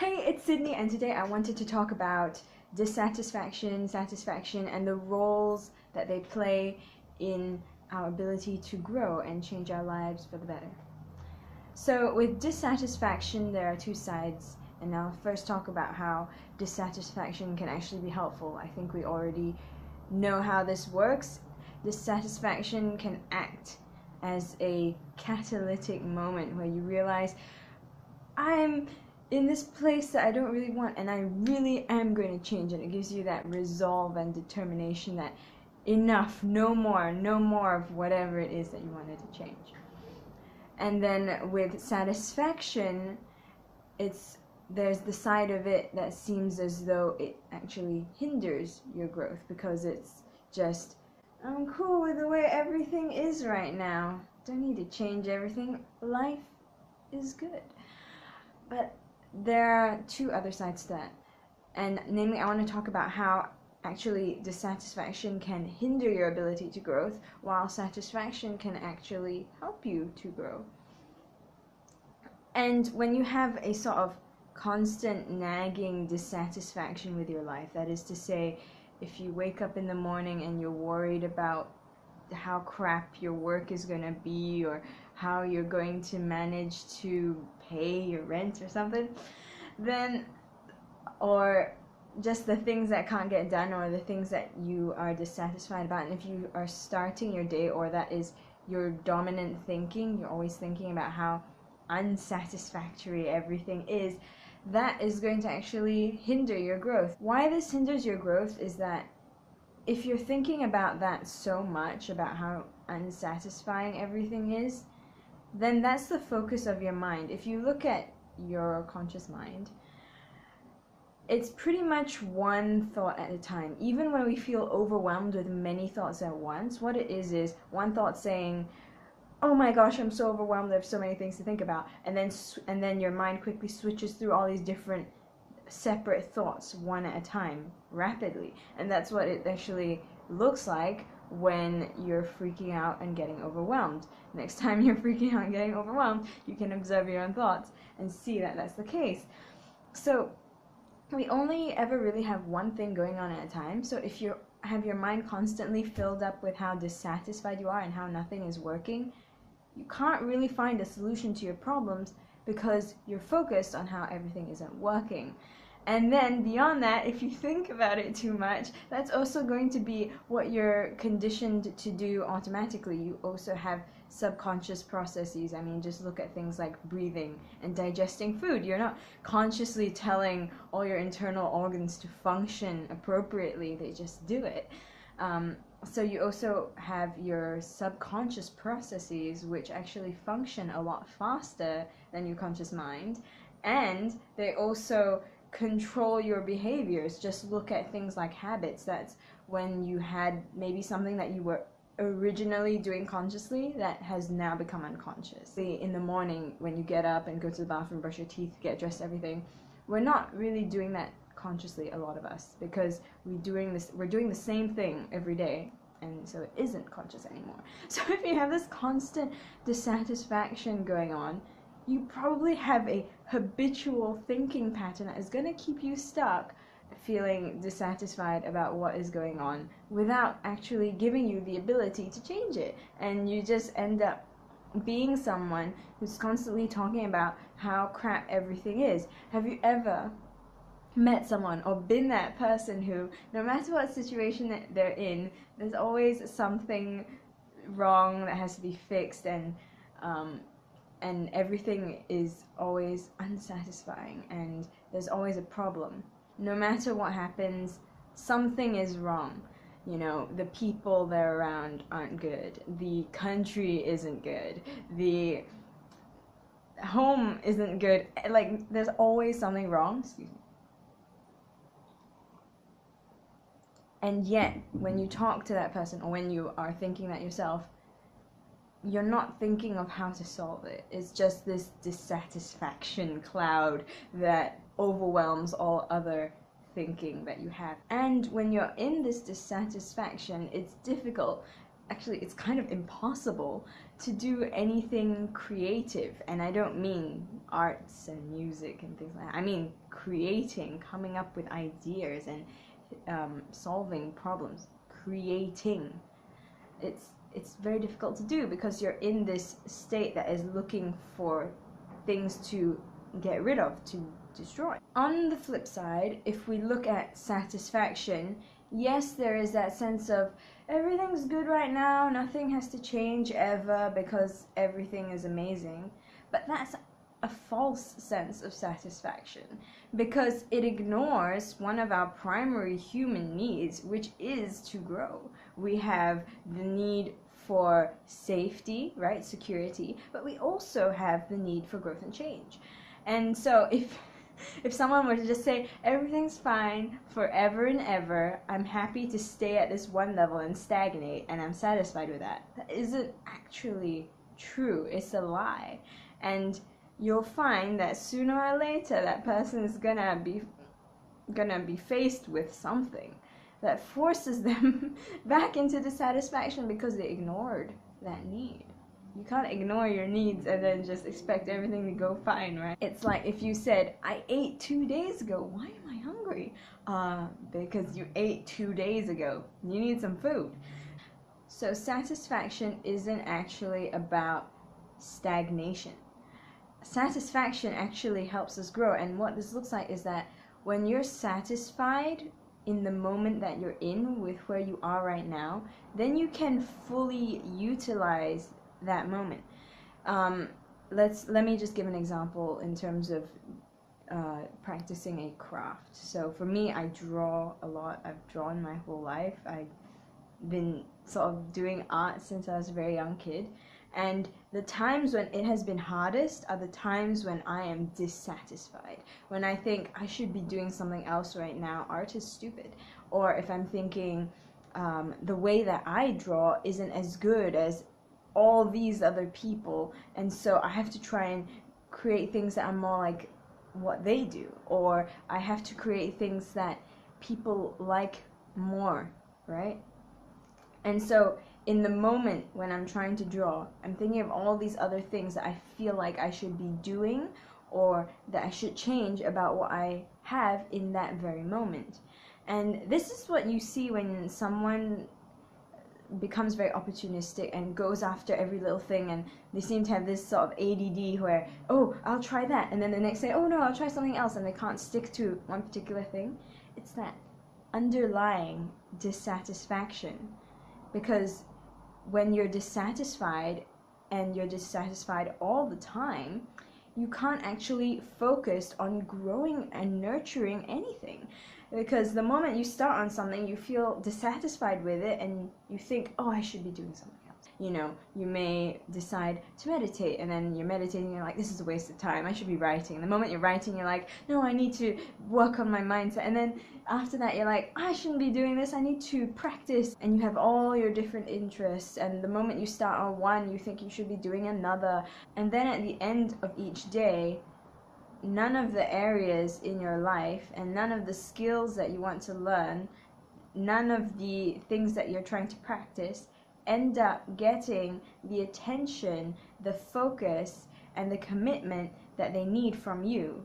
Hey, it's Sydney, and today I wanted to talk about dissatisfaction, satisfaction, and the roles that they play in our ability to grow and change our lives for the better. So, with dissatisfaction, there are two sides, and I'll first talk about how dissatisfaction can actually be helpful. I think we already know how this works. Dissatisfaction can act as a catalytic moment where you realize, I'm in this place that I don't really want, and I really am going to change it. It gives you that resolve and determination that enough, no more of whatever it is that you wanted to change. And then with satisfaction, there's the side of it that seems as though it actually hinders your growth, because it's just, I'm cool with the way everything is right now. Don't need to change everything. Life is good. But there are two other sides to that, and namely I want to talk about how actually dissatisfaction can hinder your ability to growth, while satisfaction can actually help you to grow. And when you have a sort of constant nagging dissatisfaction with your life, that is to say, if you wake up in the morning and you're worried about how crap your work is going to be, or how you're going to manage to pay your rent or something, then, or just the things that can't get done, or the things that you are dissatisfied about, and if you are starting your day, or that is your dominant thinking, you're always thinking about how unsatisfactory everything is, that is going to actually hinder your growth. Why this hinders your growth is that if you're thinking about that so much, about how unsatisfying everything is, then that's the focus of your mind. If you look at your conscious mind, it's pretty much one thought at a time. Then when we feel overwhelmed with many thoughts at once, what it is one thought saying, oh my gosh, I'm so overwhelmed, I have so many things to think about, and then your mind quickly switches through all these different separate thoughts one at a time, rapidly. And that's what it actually looks like when you're freaking out and getting overwhelmed. Next time you're freaking out and getting overwhelmed, you can observe your own thoughts and see that that's the case. So we only ever really have one thing going on at a time. So if you have your mind constantly filled up with how dissatisfied you are and how nothing is working, you can't really find a solution to your problems, because you're focused on how everything isn't working. And then beyond that, if you think about it too much, that's also going to be what you're conditioned to do automatically. You also have subconscious processes. I mean, just look at things like breathing and digesting food. You're not consciously telling all your internal organs to function appropriately, they just do it. So you also have your subconscious processes, which actually function a lot faster than your conscious mind, and they also control your behaviors. Just look at things like habits. That's when you had maybe something that you were originally doing consciously that has now become unconscious. In the morning, when you get up and go to the bathroom, brush your teeth, get dressed, everything, we're not really doing that consciously, a lot of us, because we're doing the same thing every day, and so it isn't conscious anymore. So if you have this constant dissatisfaction going on, you probably have a habitual thinking pattern that is going to keep you stuck, feeling dissatisfied about what is going on without actually giving you the ability to change it. And you just end up being someone who's constantly talking about how crap everything is. Have you ever met someone or been that person who, no matter what situation that they're in, there's always something wrong that has to be fixed, and everything is always unsatisfying, and there's always a problem. No matter what happens, something is wrong. You know, the people they're around aren't good, the country isn't good, the home isn't good, like there's always something wrong. Excuse me. And yet, when you talk to that person, or when you are thinking that yourself, you're not thinking of how to solve it. It's just this dissatisfaction cloud that overwhelms all other thinking that you have. And when you're in this dissatisfaction, it's difficult actually it's kind of impossible to do anything creative. And I don't mean arts and music and things like that. I mean creating, coming up with ideas and solving problems, creating. It's very difficult to do because you're in this state that is looking for things to get rid of, to destroy. On the flip side, if we look at satisfaction, yes, there is that sense of everything's good right now, nothing has to change ever because everything is amazing. But that's a false sense of satisfaction because it ignores one of our primary human needs, which is to grow. We have the need for safety, right, security, but we also have the need for growth and change. And so if someone were to just say everything's fine forever and ever, I'm happy to stay at this one level and stagnate and I'm satisfied with that, that isn't actually true. It's a lie. And you'll find that sooner or later that person is gonna be faced with something that forces them back into dissatisfaction because they ignored that need. You can't ignore your needs and then just expect everything to go fine, right? It's like if you said, I ate 2 days ago, why am I hungry? Because you ate 2 days ago. You need some food. So satisfaction isn't actually about stagnation. Satisfaction actually helps us grow, and what this looks like is that when you're satisfied in the moment that you're in with where you are right now, then you can fully utilize that moment. Let me just give an example in terms of practicing a craft. So for me, I draw a lot. I've drawn my whole life. I've been sort of doing art since I was a very young kid. And the times when it has been hardest are the times when I am dissatisfied. When I think I should be doing something else right now, art is stupid. Or if I'm thinking the way that I draw isn't as good as all these other people, and so I have to try and create things that are more like what they do. Or I have to create things that people like more, right? And so in the moment when I'm trying to draw, I'm thinking of all these other things that I feel like I should be doing or that I should change about what I have in that very moment. And this is what you see when someone becomes very opportunistic and goes after every little thing, and they seem to have this sort of ADD where, oh, I'll try that, and then the next day, oh no, I'll try something else, and they can't stick to one particular thing. It's that underlying dissatisfaction. Because when you're dissatisfied, and you're dissatisfied all the time, you can't actually focus on growing and nurturing anything. Because the moment you start on something, you feel dissatisfied with it, and you think, oh, I should be doing something else. You know, you may decide to meditate, and then you're meditating, and you're like, this is a waste of time, I should be writing. And the moment you're writing, you're like, no, I need to work on my mindset. And then after that, you're like, I shouldn't be doing this, I need to practice. And you have all your different interests, and the moment you start on one, you think you should be doing another. And then at the end of each day, none of the areas in your life and none of the skills that you want to learn, none of the things that you're trying to practice end up getting the attention, the focus, and the commitment that they need from you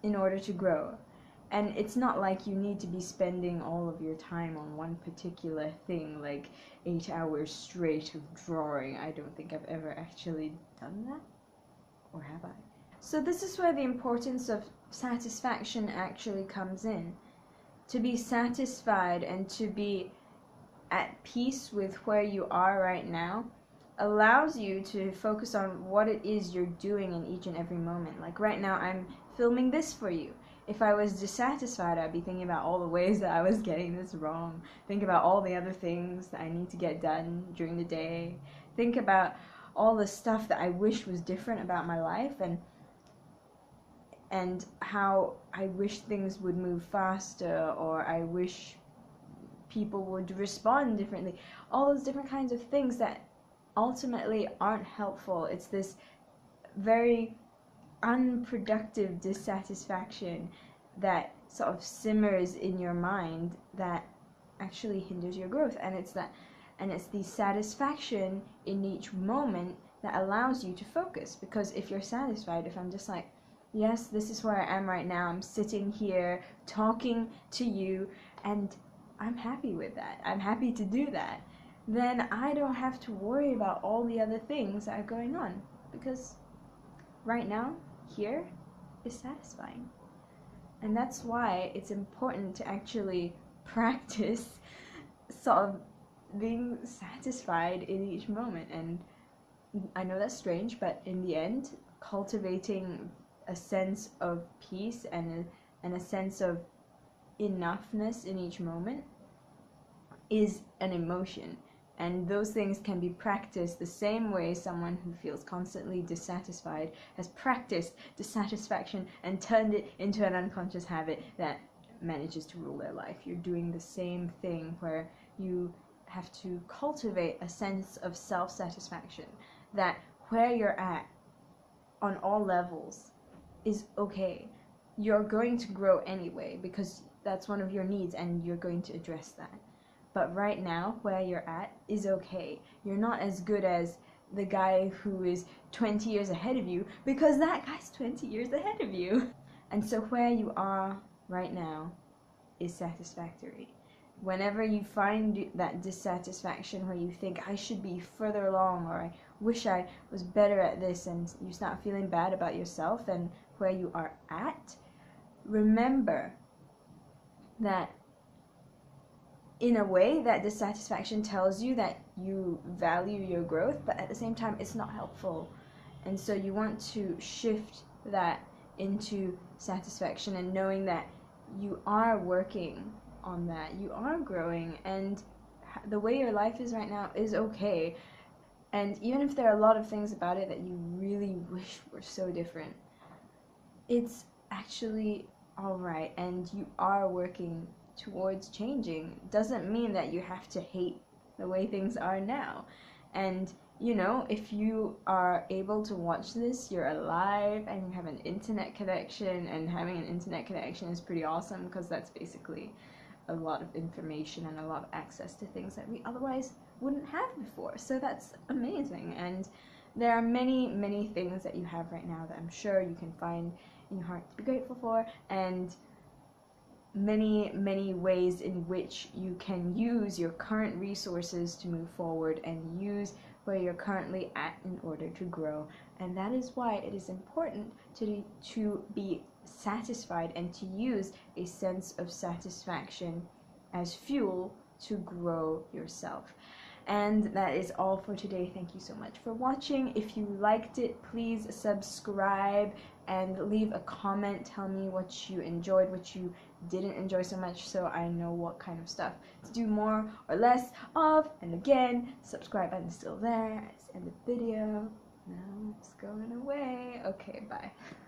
in order to grow. And it's not like you need to be spending all of your time on one particular thing, like 8 hours straight of drawing. I don't think I've ever actually done that. Or have I? So this is where the importance of satisfaction actually comes in. To be satisfied and to be at peace with where you are right now allows you to focus on what it is you're doing in each and every moment. Like right now, I'm filming this for you. If I was dissatisfied, I'd be thinking about all the ways that I was getting this wrong. Think about all the other things that I need to get done during the day. Think about all the stuff that I wish was different about my life, and how I wish things would move faster, or I wish people would respond differently. All those different kinds of things that ultimately aren't helpful. It's this very unproductive dissatisfaction that sort of simmers in your mind that actually hinders your growth. And it's that And it's the satisfaction in each moment that allows you to focus. Because if you're satisfied, if I'm just like, yes, this is where I am right now, I'm sitting here talking to you, and I'm happy with that, I'm happy to do that, then I don't have to worry about all the other things that are going on, because right now, here, is satisfying. And that's why it's important to actually practice sort of being satisfied in each moment. And I know that's strange, but in the end, cultivating a sense of peace and a sense of enoughness in each moment is an emotion. And those things can be practiced the same way someone who feels constantly dissatisfied has practiced dissatisfaction and turned it into an unconscious habit that manages to rule their life. You're doing the same thing where you have to cultivate a sense of self-satisfaction, that where you're at on all levels is okay. You're going to grow anyway because that's one of your needs and you're going to address that. But right now, where you're at is okay. You're not as good as the guy who is 20 years ahead of you because that guy's 20 years ahead of you. And so where you are right now is satisfactory. Whenever you find that dissatisfaction where you think I should be further along, or I wish I was better at this, and you start feeling bad about yourself and where you are at, remember that in a way that dissatisfaction tells you that you value your growth, but at the same time it's not helpful. And so you want to shift that into satisfaction and knowing that you are working on that, you are growing, and the way your life is right now is okay. And even if there are a lot of things about it that you really wish were so different, it's actually alright, and you are working towards changing. Doesn't mean that you have to hate the way things are now. And you know, if you are able to watch this, you're alive and you have an internet connection, and having an internet connection is pretty awesome because that's basically a lot of information and a lot of access to things that we otherwise wouldn't have before. So that's amazing. And there are many things that you have right now that I'm sure you can find in your heart to be grateful for, and many ways in which you can use your current resources to move forward and use where you're currently at in order to grow. And that is why it is important to be satisfied and to use a sense of satisfaction as fuel to grow yourself. And that is all for today. Thank you so much for watching. If you liked it, please subscribe and leave a comment. Tell me what you enjoyed, what you didn't enjoy so much, so I know what kind of stuff to do more or less of. And again, subscribe button is still there. Let's end the video. Now it's going away. Okay, bye.